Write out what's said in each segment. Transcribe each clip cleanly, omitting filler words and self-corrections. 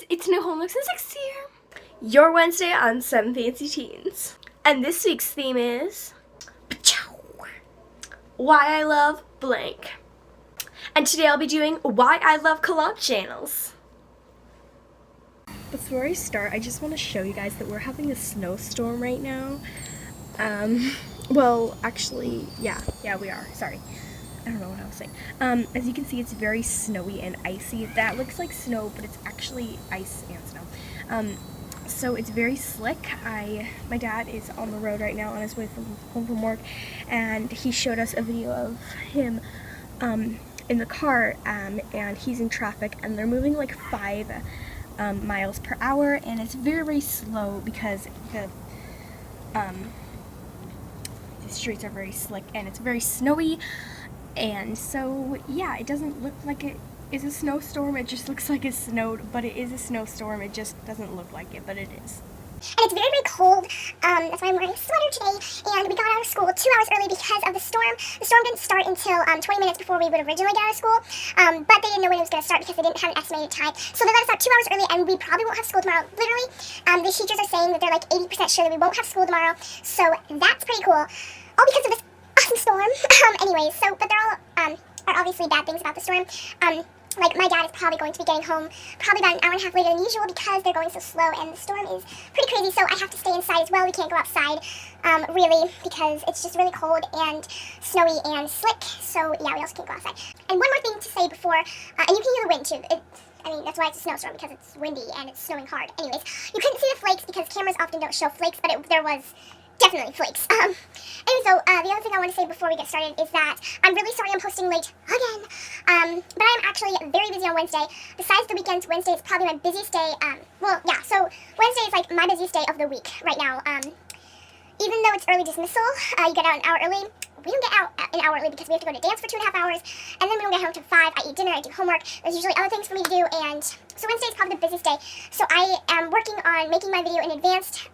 it's nicolenixon6 here. Your Wednesday on 7 Fancy Teens. And this week's theme is why I love blank. And today I'll be doing why I love collab channels. Before I start, I just want to show you guys that we're having a snowstorm right now. Well, actually, yeah, we are. Sorry. I don't know what I was saying. As you can see, it's very snowy and icy. That looks like snow, but it's actually ice and snow. So it's very slick. My dad is on the road right now on his way home from work, and he showed us a video of him in the car, and he's in traffic, and they're moving like 5 miles per hour, and it's very, very slow because the streets are very slick and it's very snowy. And so, yeah, it doesn't look like it is a snowstorm. It just looks like it snowed, but it is a snowstorm. It just doesn't look like it, but it is. And it's very, very cold. That's why I'm wearing a sweater today. And we got out of school 2 hours early because of the storm. The storm didn't start until 20 minutes before we would originally get out of school. But they didn't know when it was going to start because they didn't have an estimated time. So they let us out 2 hours early, and we probably won't have school tomorrow. Literally, the teachers are saying that they're like 80% sure that we won't have school tomorrow. So that's pretty cool. All because of this awesome storm. Anyways, so, but there are obviously bad things about the storm. Like, my dad is probably going to be getting home probably about an hour and a half later than usual because they're going so slow, and the storm is pretty crazy, so I have to stay inside as well. We can't go outside, really, because it's just really cold and snowy and slick, so yeah, we also can't go outside. And one more thing to say before, and you can hear the wind too. I mean, that's why it's a snowstorm, because it's windy and it's snowing hard. Anyways, you couldn't see the flakes because cameras often don't show flakes, but there was definitely flakes. Anyway, so the other thing I want to say before we get started is that I'm really sorry I'm posting late again. But I'm actually very busy on Wednesday. Besides the weekends, Wednesday is probably my busiest day. Well, yeah, so Wednesday is like my busiest day of the week right now. Even though it's early dismissal, you get out an hour early. We don't get out an hour early because we have to go to dance for 2.5 hours, and then we don't get home till 5. I eat dinner, I do homework. There's usually other things for me to do, and so Wednesday is probably the busiest day. So I am working on making my video in advance,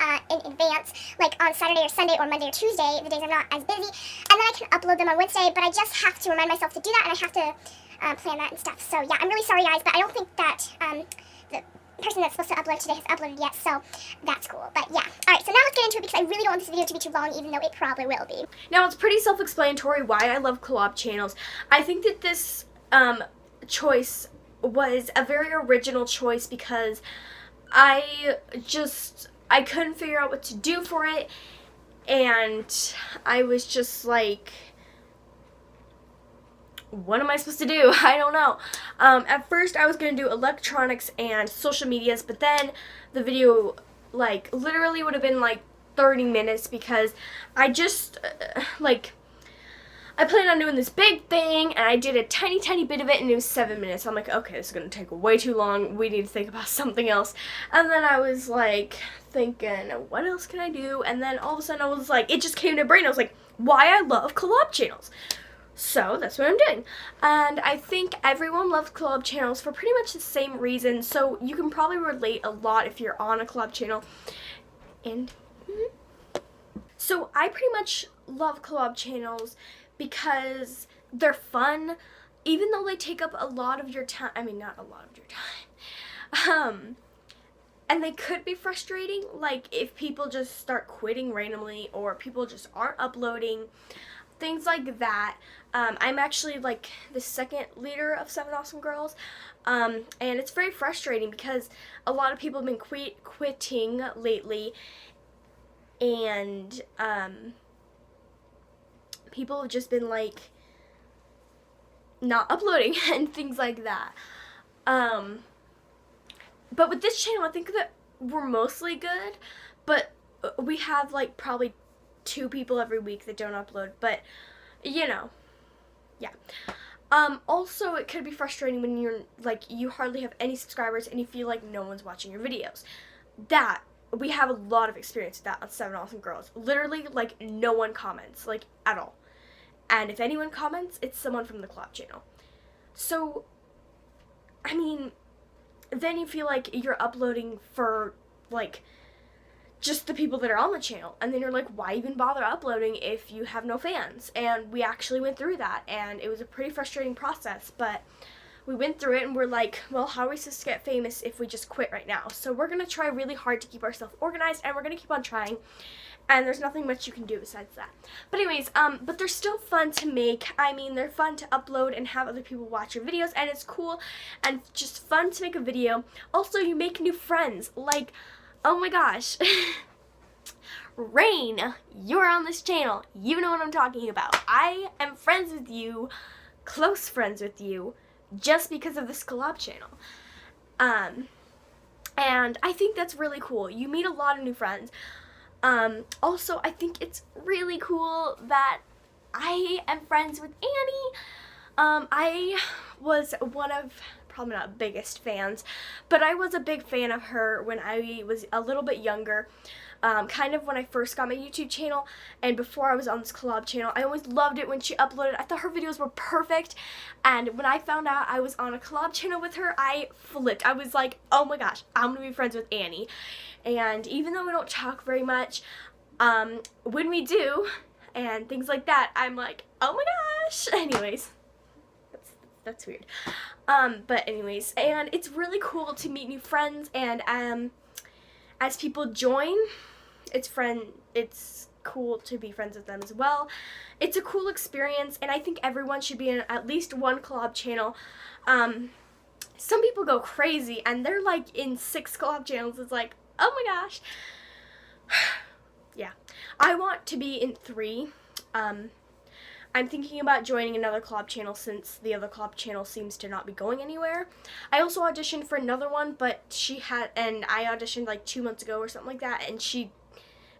like on Saturday or Sunday or Monday or Tuesday, the days I'm not as busy, and then I can upload them on Wednesday, but I just have to remind myself to do that, and I have to plan that and stuff. So yeah, I'm really sorry, guys, but I don't think that the person that's supposed to upload today has uploaded yet, so that's cool. But yeah, alright, so now let's get into it because I really don't want this video to be too long, even though it probably will be. Now, it's pretty self-explanatory why I love collab channels. I think that this choice was a very original choice because I couldn't figure out what to do for it, and I was just like, what am I supposed to do? I don't know. At first I was going to do electronics and social medias, but then the video, like, literally would have been like 30 minutes because I just, I planned on doing this big thing, and I did a tiny, tiny bit of it, and it was 7 minutes. I'm like, okay, this is going to take way too long. We need to think about something else. And then I was, like, thinking, what else can I do? And then all of a sudden I was like, it just came to my brain. I was like, why I love collab channels. So that's what I'm doing. And I think everyone loves collab channels for pretty much the same reason. So you can probably relate a lot if you're on a collab channel. And so I pretty much love collab channels because they're fun, even though they take up a lot of your time. I mean, not a lot of your time. And they could be frustrating, like if people just start quitting randomly or people just aren't uploading, things like that. I'm actually like the second leader of 7 Awesome Girls, and it's very frustrating because a lot of people have been quitting lately, and people have just been like not uploading and things like that. But with this channel, I think that we're mostly good, but we have like probably 2 people every week that don't upload, but you know, yeah. Also, it could be frustrating when you're like, you hardly have any subscribers and you feel like no one's watching your videos. That, we have a lot of experience with that on 7 Awesome Girls. Literally, like, no one comments, like, at all. And if anyone comments, it's someone from the collab channel. So, I mean, then you feel like you're uploading for, like, just the people that are on the channel, and then you're like, why even bother uploading if you have no fans? And we actually went through that, and it was a pretty frustrating process, but we went through it and we're like, well, how are we supposed to get famous if we just quit right now? So we're gonna try really hard to keep ourselves organized, and we're gonna keep on trying. And there's nothing much you can do besides that. But anyways, but they're still fun to make. I mean, they're fun to upload and have other people watch your videos, and it's cool and just fun to make a video. Also, you make new friends. Like, oh my gosh. Rain, you're on this channel. You know what I'm talking about. I am friends with you, close friends with you, just because of this collab channel. And I think that's really cool. You meet a lot of new friends. Also, I think it's really cool that I am friends with Annie. I was one of, probably not biggest fans, but I was a big fan of her when I was a little bit younger. Kind of when I first got my YouTube channel and before I was on this collab channel. I always loved it when she uploaded. I thought her videos were perfect, and when I found out I was on a collab channel with her, I flipped. I was like, oh my gosh, I'm gonna be friends with Annie. And even though we don't talk very much, when we do and things like that, I'm like, oh my gosh. Anyways, that's weird. But anyways, and it's really cool to meet new friends, and as people join, it's cool to be friends with them as well. It's a cool experience, and I think everyone should be in at least one collab channel. Some people go crazy and they're like in 6 collab channels. It's like, oh my gosh. Yeah, I want to be in 3. I'm thinking about joining another collab channel since the other collab channel seems to not be going anywhere. I also auditioned for another one, but I auditioned like 2 months ago or something like that, and she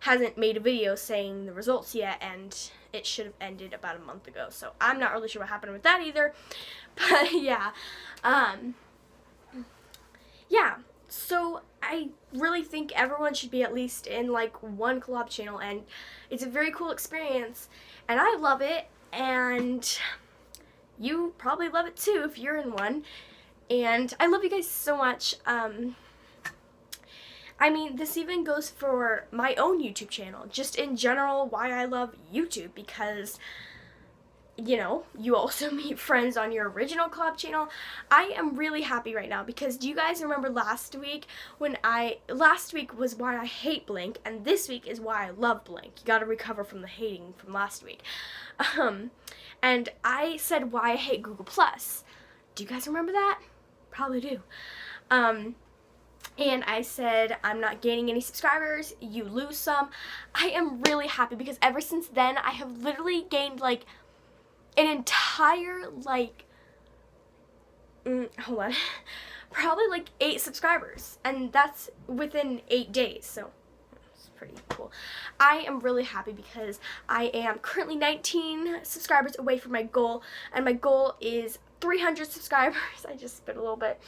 hasn't made a video saying the results yet, and it should have ended about a month ago. So I'm not really sure what happened with that either. But yeah. Yeah. So I really think everyone should be at least in like one collab channel, and it's a very cool experience, and I love it, and you probably love it too if you're in one. And I love you guys so much. I mean, this even goes for my own YouTube channel, just in general why I love YouTube, because you know, you also meet friends on your original collab channel. I am really happy right now because do you guys remember last week last week was why I hate Blink, and this week is why I love Blink. You gotta recover from the hating from last week. And I said why I hate Google+. Do you guys remember that? Probably do. And I said, I'm not gaining any subscribers, you lose some. I am really happy because ever since then, I have literally gained like an entire hold on, probably like 8 subscribers, and that's within 8 days, so it's pretty cool. I am really happy because I am currently 19 subscribers away from my goal, and my goal is 300 subscribers. I just spit a little bit.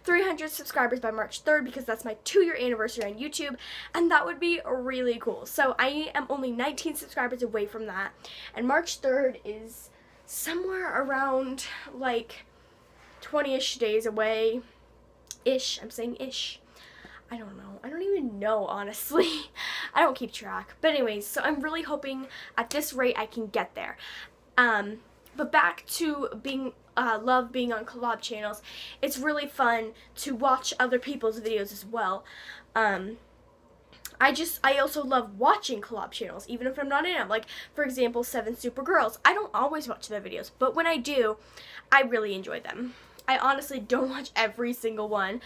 300 subscribers by March 3rd because that's my 2-year anniversary on YouTube, and that would be really cool. So I am only 19 subscribers away from that, and March 3rd is somewhere around like 20-ish days away. Ish. I'm saying ish. I don't know. I don't even know, honestly. I don't keep track. But anyways, so I'm really hoping at this rate I can get there. But back to love being on collab channels. It's really fun to watch other people's videos as well. I also love watching collab channels, even if I'm not in them. Like, for example, 7 Super Girls. I don't always watch their videos, but when I do, I really enjoy them. I honestly don't watch every single one.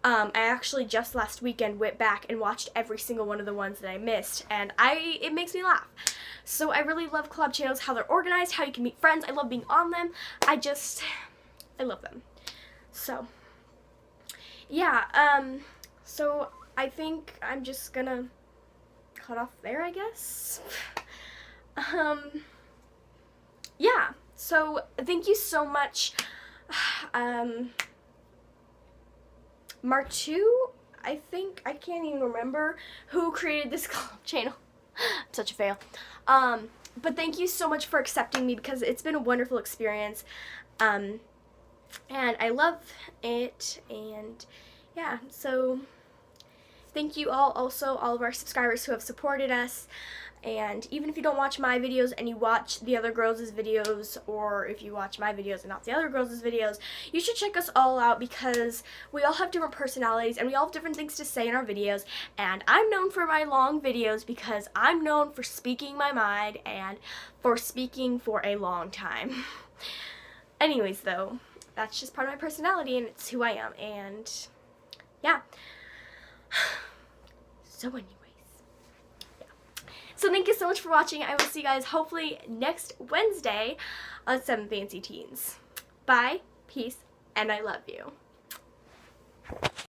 I actually just last weekend went back and watched every single one of the ones that I missed, and it makes me laugh. So I really love collab channels, how they're organized, how you can meet friends. I love being on them. I love them. So, yeah, so I think I'm just gonna cut off there, I guess. Yeah, so thank you so much. Mark 2, I think, I can't even remember who created this collab channel. Such a fail. But thank you so much for accepting me because it's been a wonderful experience. And I love it, and yeah, so thank you all, also all of our subscribers who have supported us, And even if you don't watch my videos and you watch the other girls' videos, or if you watch my videos and not the other girls' videos, you should check us all out because we all have different personalities and we all have different things to say in our videos. And I'm known for my long videos because I'm known for speaking my mind and for speaking for a long time. Anyways, though, that's just part of my personality and it's who I am. And yeah. So anyways. So thank you so much for watching. I will see you guys hopefully next Wednesday on 7 Fancy Teens. Bye, peace, and I love you.